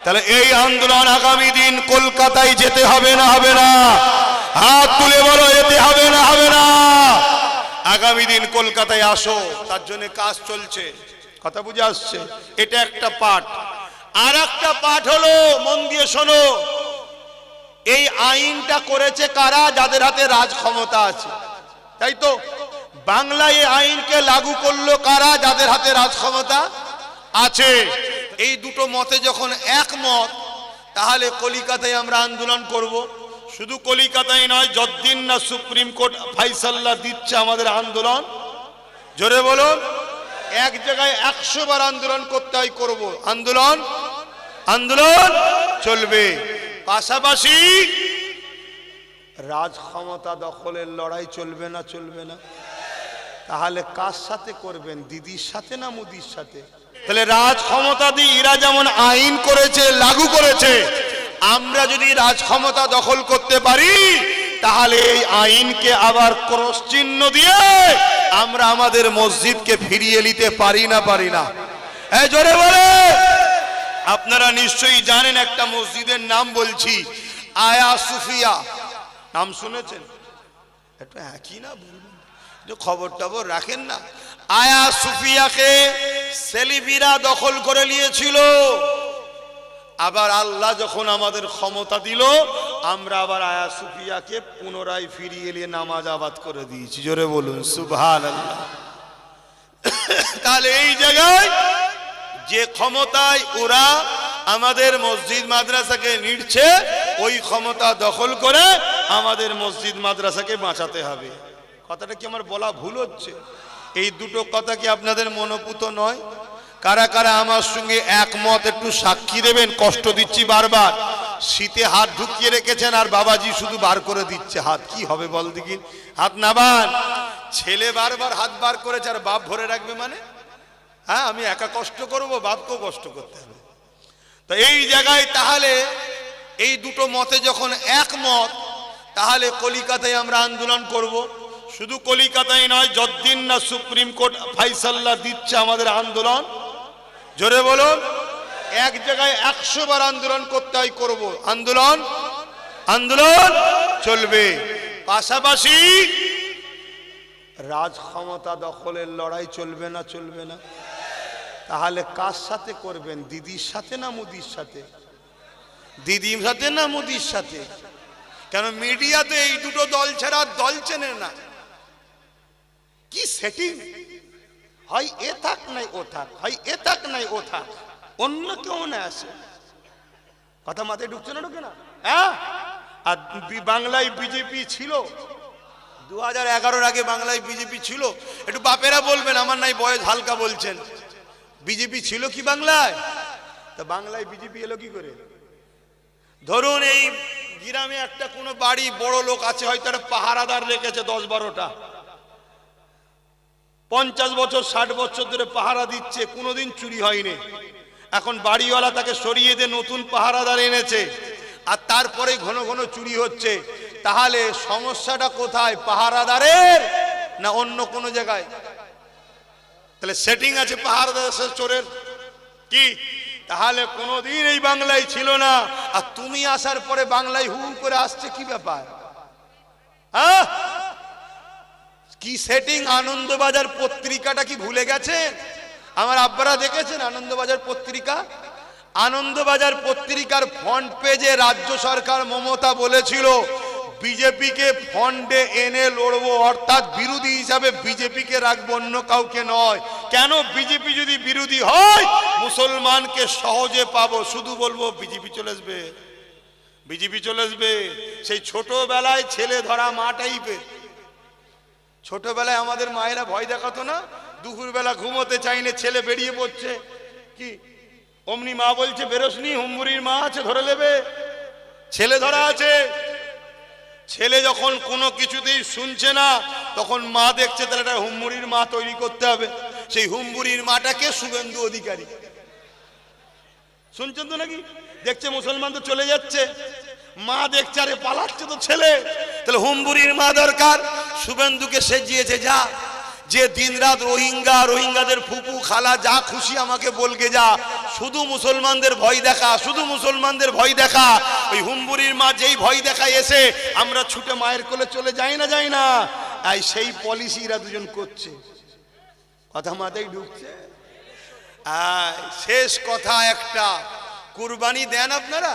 তাহলে এই আন্দোলন আগামী দিন কলকাতায় যেতে হবে না হবে না? হাত তুলে বলো, যেতে হবে না হবে না? আগামী দিন কলকাতায় আসো, তার জন্য কাজ চলছে। কথা বুঝে আসছে? এটা একটা পাঠ। আর একটা পাঠ হলো, মন দিয়ে শোনো, এই আইনটা করেছে কারা? যাদের হাতে রাজ ক্ষমতা আছে, তাই তো? বাংলায় এই আইনকে লাগু করলো কারা? যাদের হাতে রাজ ক্ষমতা আছে। এই দুটো মতে যখন একমত, তাহলে কলিকাতায় আমরা আন্দোলন করব। শুধু কলিকাতায় নয়, যতদিন না সুপ্রিম কোর্ট ফাইসাল্লা দিচ্ছে আমাদের আন্দোলন, জোরে বলুন, এক জায়গায় 100 বার আন্দোলন করতে হয়, করব। আন্দোলন আন্দোলন চলবে। পাশাপাশি রাজ ক্ষমতা দখলের লড়াই চলবে না চলবে না? তাহলে কার সাথে করবেন? দিদির সাথে না মোদির সাথে? তাহলে রাজ ক্ষমতা দিয়ে এরা যেমন আইন করেছে, লাগু করেছে, আমরা যদি রাজ ক্ষমতা দখল করতে পারি, তাহলে এই আইনকে আবার ক্রস চিহ্ন দিয়ে আমরা আমাদের মসজিদকে ফিরিয়ে নিতে পারি না পারি না? এই জোরে বলে। আপনারা নিশ্চয়ই জানেন একটা মসজিদের নাম বলছি, আয়া সুফিয়া। নাম শুনেছেন? একটু একই না বলবেন, খবর টবর রাখেন না। আয়া সুফিয়াকে সেলিবিরা দখল করে নিয়েছিল। আবার আল্লাহ যখন আমাদের ক্ষমতা দিল, আমরা আবার আয়া সুফিয়াকে পুনরায় ফিরিয়ে নিয়ে নামাজ আবাদ করে দিয়েছি। জোরে বলুন সুবহানাল্লাহ। তাহলে এই জায়গায় যে ক্ষমতায় ওরা আমাদের মসজিদ মাদ্রাসাকে নিচ্ছে, ওই ক্ষমতা দখল করে আমাদের মসজিদ মাদ্রাসাকে বাঁচাতে হবে। কথাটা কি আমার বলা ভুল হচ্ছে? এই দুটো কথা কি আপনাদের মনোপুত নয়? কারা কারা আমার সঙ্গে একমত একটু সাক্ষী দেবেন? কষ্ট দিচ্ছি বারবার। শীতে হাত ঢুকিয়ে রেখেছেন আর বাবাজি শুধু বার করে দিচ্ছে হাত। কি হবে বল দেখি? হাত নামান। ছেলে বারবার হাত বার করেছে আর বাপ ভরে রাখবে মানে? হ্যাঁ, আমি একা কষ্ট করব, বাপকেও কষ্ট করতে হবে। তো এই জায়গায় তাহলে এই দুটো মতে যখন একমত, তাহলে কলিকাতায় আমরা আন্দোলন করব। শুধু কলিকাতায় নয়, যতদিন না সুপ্রিম কোর্ট ফাইসাল্লা দিচ্ছে আমাদের আন্দোলন, জোরে বলুন, এক জায়গায় 100 বার আন্দোলন করতে হয়, করব। আন্দোলন আন্দোলন চলবে। পাশাপাশি রাজ ক্ষমতা দখলের লড়াই চলবে না চলবে না? তাহলে কার সাথে করবেন? দিদির সাথে না মোদির সাথে? দিদির সাথে না মোদির সাথে? কেন মিডিয়াতে এই দুটো দল ছাড়া দল চেনে না। কি সেটিং হয়, এ থাক নাই ও থাক, হয় এ থাক নাই ও থাক, অন্য কেউ না আসে। কথা মাথায় ঢুকছে না? ঢুকে না? হ্যাঁ। আর বাংলায় বিজেপি ছিল 2011-এর আগে, বাংলায় বিজেপি ছিল। একটু বাপেরা বলবেন, আমার নাই বয়স, হালকা বলছেন। বিজেপি ছিল কি বাংলায়? তা বাংলায় বিজেপি এলো কি করে? ধরুন এই গ্রামে একটা কোনো বাড়ি বড় লোক আছে, হয়তো একটা পাহারাদার রেখেছে 10-12টা, 50 বছর 60 বছর ধরে পাহারা দিচ্ছে, কোনোদিন চুরি হয়নি। এখন বাড়িওয়ালা তাকে সরিয়ে দিয়ে নতুন পাহারাদার এনেছে, আর তারপরে ঘন ঘন চুরি হচ্ছে। তাহলে সমস্যাটা কোথায়? পাহারাদারের না অন্য কোনো জায়গায়? তাহলে সেটিং আছে পাহারাদার চোরের কি? তাহলে কোনোদিন এই বাংলায় ছিল না, আর তুমি আসার পরে বাংলায় হু করে আসছে, কি ব্যাপার? হ্যাঁ, কি সেটিং? আনন্দবাজার পত্রিকাটা কি ভুলে গেছেন? আমার আব্বারা দেখেছেন আনন্দবাজার পত্রিকা? আনন্দবাজার পত্রিকার ফ্রন্ট পেজে রাজ্য সরকার মমতা বলেছিল, বিজেপিকে ফন্ডে এনে লড়বো, অর্থাৎ বিরোধী হিসাবে বিজেপিকে রাখবো, অন্য কাউকে নয়। কেন? বিজেপি যদি বিরোধী হয়, মুসলমানকে সহজে পাবো, শুধু বলবো বিজেপি চলে আসবে, বিজেপি চলে আসবে। সেই ছোটবেলায় ছেলে ধরা মা টাইপের। ছোটবেলায় আমাদের মায়েরা ভয় দেখাতো না? দুপুরবেলা ঘুমোতে চাইলে ছেলে বেরিয়ে পড়ছে, কি অমনি মা বলছে বেরোসনি, হুম্বুরির মা আছে, ধরে নেবে, ছেলে ধরা আছে। ছেলে যখন কোনো কিছুতেই শুনছে না, তখন মা দেখছে তাহলে একটা হুম্বুরির মা তৈরি করতে হবে। সেই হুম্বুরির মাটাকে শুভেন্দু অধিকারী। শুনছেন তো নাকি? দেখছে মুসলমান তো চলে যাচ্ছে, মা দেখছে আরে পালাচ্ছে তো ছেলে, তাহলে হুম্বুরির মা দরকার। শুভেন্দুকে সেজিয়েছে, যা, যে দিন রাত রোহিঙ্গাদের ফুপু খালা যা খুশি আমাকে বলকে যা, শুধু মুসলমানদের ভয় দেখা, শুধু মুসলমানদের ভয় দেখা। ওই হুম্বুরির মা যেই ভয় দেখায় এসে আমরা ছুটে মায়ের কোলে চলে যাই না, এই সেই পলিসিরা দুজন করছে। কথা মাথায় ঢুকছে? শেষ কথা একটা, কুরবানি দেন আপনারা?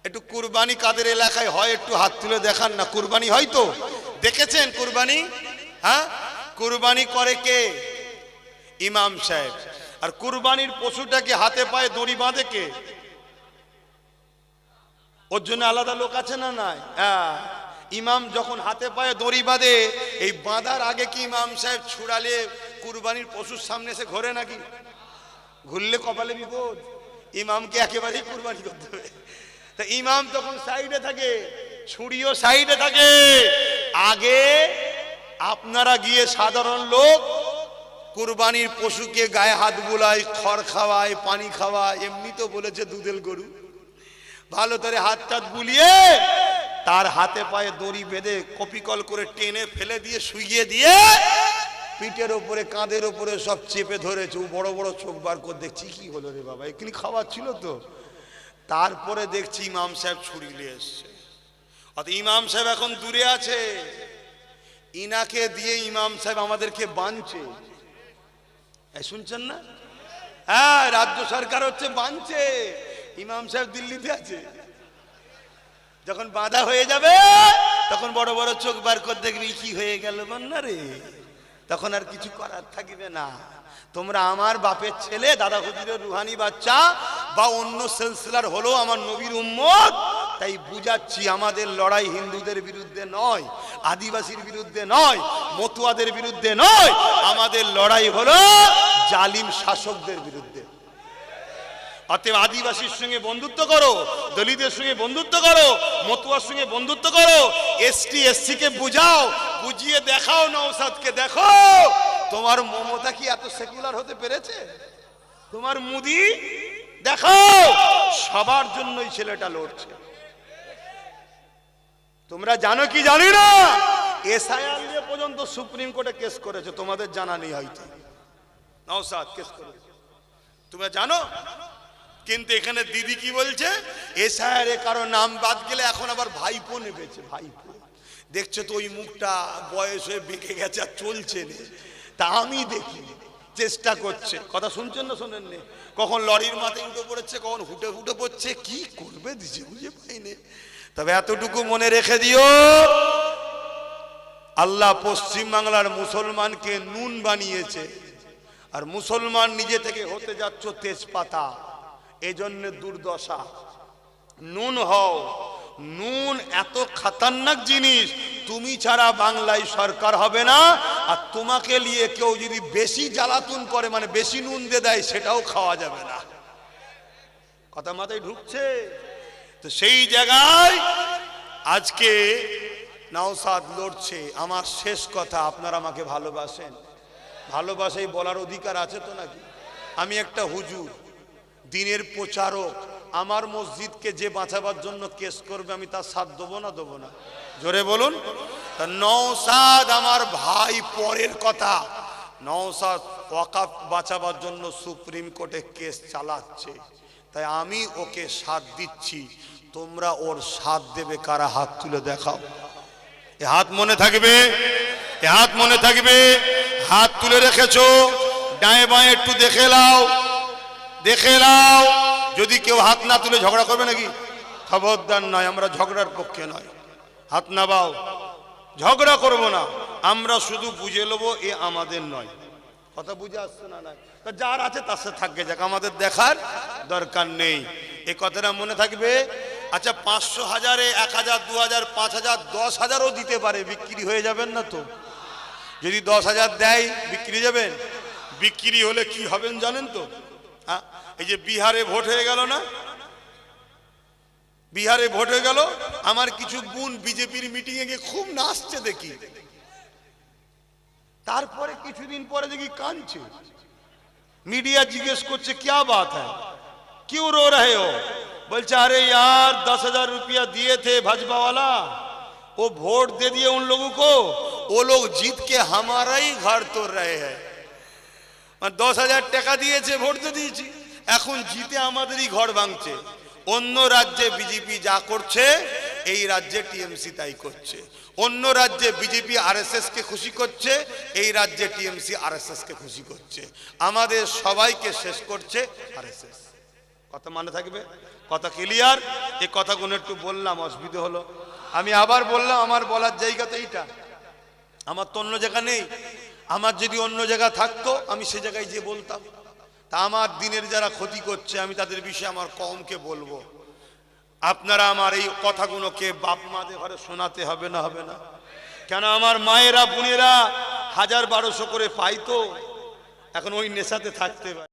একটু কুরবানি কাদের এলাকায় হয় একটু হাত তুলে দেখান না। কুরবানি হয় তো? দেখেছেন কুরবানি? হ্যাঁ, কুরবানি করে কে? ইমাম সাহেব। আর কুরবানির পশুটাকে হাতে পায়ে দড়ি বাঁধে কে? ওর জন্য আলাদা লোক আছে না নাই? হ্যাঁ, ইমাম যখন হাতে পায়ে দড়ি বাঁধে, এই বাঁধার আগে কি ইমাম সাহেব ছুড়ালে কুরবানির পশুর সামনে এসে ঘোরে নাকি? ঘুরলে কপালে বিপদ। ইমামকে একেবারেই কুরবানি করতে হবে। তা ইমাম তখন সাইডে থাকে, ছুরিও সাইডে থাকে। আগে আপনারা গিয়ে সাধারণ লোক কুরবানির পশুকে গায়ে হাত বুলায়, খড় খাওয়ায়, পানি খাওয়ায়। এমনি তো বলেছে দুধের গরু, ভালো করে হাত টাত বুলিয়ে তার হাতে পায়ে দড়ি বেঁধে কপিকল করে টেনে ফেলে দিয়ে শুইয়ে দিয়ে পিঠের ওপরে কাঁধের ওপরে সব চেপে ধরেছে। ও বড় বড় চোখ বার করে দেখছি কি হলো রে বাবা, এখানে খাবার ছিল তো। তারপরে দেখছি ইমাম সাহেব ছুরি নিয়ে এসছে। অত ইমাম সাহেব এখন দূরে আছে, ইনাকে দিয়ে ইমাম সাহেব আমাদেরকে বাঁধছে। শুনছেন না? হ্যাঁ, রাজ্য সরকার হচ্ছে বাঁধছে, ইমাম সাহেব দিল্লিতে আছে। যখন বাঁধা হয়ে যাবে তখন বড় বড় চোখ বার করে দেখবি কি হয়ে গেল বন্যা রে, তখন আর কিছু করার থাকবে না। তোমরা আমার বাপের ছেলে, দাদা হুজুরের রুহানি বাচ্চা বা অন্য সিলসিলার হলো আমার নবীর উম্মত, তাই বুঝাচ্ছি আমাদের লড়াই হিন্দুদের বিরুদ্ধে নয়, আদিবাসীর বিরুদ্ধে নয়, মতুয়াদের বিরুদ্ধে নয়। আমাদের লড়াই হলো জালিম শাসকদের বিরুদ্ধে। অতএব আদিবাসীর সঙ্গে বন্ধুত্ব করো, দলিতের সঙ্গে বন্ধুত্ব করো, মতুয়ার সঙ্গে বন্ধুত্ব করো, এসটি এসসি কে বুঝাও, বুঝিয়ে দেখাও। নওশাদকে দেখো, তোমার মমতা কি এত সেকুলার হতে পেরেছে? তোমার মোদি দেখো, সবার জন্যই ছেলেটা লড়ছে। তোমরা জানো কি জানি না, এসআইআর নিয়ে পর্যন্ত সুপ্রিম কোর্টে কেস করেছে, তোমাদের জানা নেই হয়তো। নওশাদ কেস করেছে, তোমরা জানো? কিন্তু এখানে দিদি কি বলছে, এসআইআর এ কারো নাম বাদ গেলে এখন আবার ভাইপো নেবেছে। ভাইপো দেখছো তো, ওই মুখটা বয়স হয়ে বেঁকে গেছে আর চলছে না। তা আমি দেখি চেষ্টা করছে, কথা শুনছেন না শোনেন নে, কখন লরির মাথায় উঠে পড়েছে, কখন হুটে হুটে পড়ছে, কি করবে দিছে বুঝে পাইনি। তবে এতটুকু মনে রেখে দিও, আল্লাহ পশ্চিম বাংলার মুসলমানকে নুন বানিয়েছে, আর মুসলমান নিজে থেকে হতে যাচ্ছ তেজপাতা। এজন্য দুর্দশা। নুন হও। নুন এত খতরনাক জিনিস, তুমি ছাড়া বাংলায় সরকার হবে না। আর তোমাকে নিয়ে কেউ যদি বেশি জ্বালাতন করে, মানে বেশি নুন দিয়ে দেয়, সেটাও খাওয়া যাবে না। কথা মাথায় ঢুকছে তো? সেই জায়গায় আজকে নওশাদ লড়ছে। আমার শেষ কথা, আপনারা আমাকে ভালোবাসেন, ভালোবাসাই বলার অধিকার আছে তো নাকি? আমি একটা হুজুর, দিনের প্রচারক। আমার মসজিদকে যে বাঁচাবার জন্য কেস করবে, আমি তার সাথ দেবো না? দেবো না? জোরে বলুন। নওশাদ আমার ভাই, পরের কথা। নওশাদ ওয়াকাফ বাঁচাবার জন্য সুপ্রিম কোর্টে কেস চালাচ্ছে, তাই আমি ওকে সাথ দিচ্ছি। তোমরা ওর সাথ দেবে কারা? হাত তুলে দেখাও। এ হাত মনে থাকবে, এ হাত মনে থাকবে। হাত তুলে রেখেছো, ডায়ে বাঁয়ে একটু দেখে নাও, দেখে নাও। যদি কেউ হাত না তুলে ঝগড়া করবে নাকি? খবরদার নয়, আমরা ঝগড়ার পক্ষে নয়। হাত নামাও, ঝগড়া করব না, আমরা শুধু বুঝে নেবো এ আমাদের নয়। কথা বুঝে আসছে না? নাই, তা যার আছে তার সাথে থাকবে, যাক, আমাদের দেখার দরকার নেই। এ কথাটা মনে থাকবে। আচ্ছা, 500, 1000, 1000, 2000, 5000, 10,000ও দিতে পারে, বিক্রি হয়ে যাবেন না তো? যদি 10,000 দেয় বিক্রি যাবেন? বিক্রি হলে কি হবেন জানেন তো? হ্যাঁ, এই যে বিহারে ভোট হয়ে গেল না, বিহারে ভোট হয়ে গেল, আমার কিছু বোন বিজেপির মিটিং এ গিয়ে খুব নাচছে দেখি। তারপরে কিছুদিন পরে দেখি কাঁদছে। मीडिया जिज्ञेस করছে क्या बात है, क्यों रो रहे हो? बोलছে अरे यार 10,000 रुपया दिए थे भाजपा वाला, वो वोट दे दिए उन लोगों को, वो लोग जीत के हमारा ही घर तोड़ रहे हैं। 10,000 টাকা দিয়েছে, ভোট তো দিয়েছি, এখন জিতে আমাদেরই ঘর ভাঙছে। অন্য রাজ্যে বিজেপি যা করছে এই রাজ্যে টিএমসি তাই করছে। অন্য রাজ্যে বিজেপি আরএসএস কে খুশি করছে, এই রাজ্যে টিএমসি আরএসএস কে খুশি করছে। আমাদের সবাইকে শেষ করছে আরএসএস। কথা মানে থাকবে? কথা ক্লিয়ার? এই কথাগুলো একটু বললাম, অসুবিধা হলো? আমি আবার বললাম, আমার বলার জায়গা তো এইটা, আমার তো অন্য জায়গা নেই। আমার যদি অন্য জায়গা থাকতো আমি সে জায়গায় যে বলতাম। তা আমার দিনের যারা ক্ষতি করছে আমি তাদের বিষয়ে আমার কমকে বলবো। আপনারা আমার এই কথাগুলোকে বাপ মাদের ঘরে শোনাতে হবে না? হবে না কেন? আমার মায়েরা বোনেরা 1000-1200 করে পাইতো, এখন ওই নেশাতে থাকতে পারে।